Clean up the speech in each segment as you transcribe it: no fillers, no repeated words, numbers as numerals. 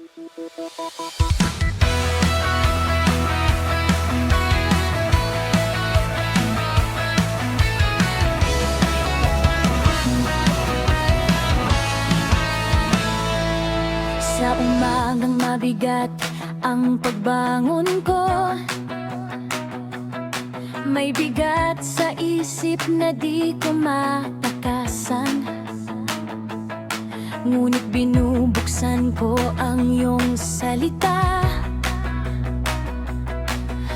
Sa umagang mabigat ang pagbangon ko, may bigat sa isip na di ko matakasan. Ngunit binubuksan ko ang iyong salita,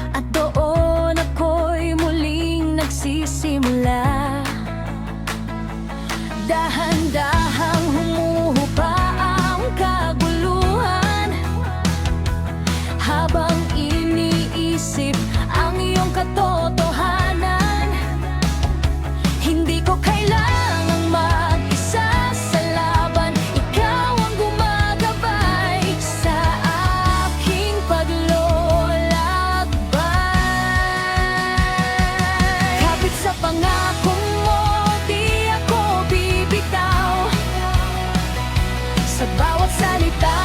at doon ako'y muling nagsisimula. Dahan-dahang humuhupa ang kaguluhan, habang iniisip ang iyong katotohanan. Hindi ko kailangang mag-isa sa laban, ikaw ang gumagabay sa aking paglalakbay. Kapit sa pangako mo, di ako bibitaw, sa bawat salita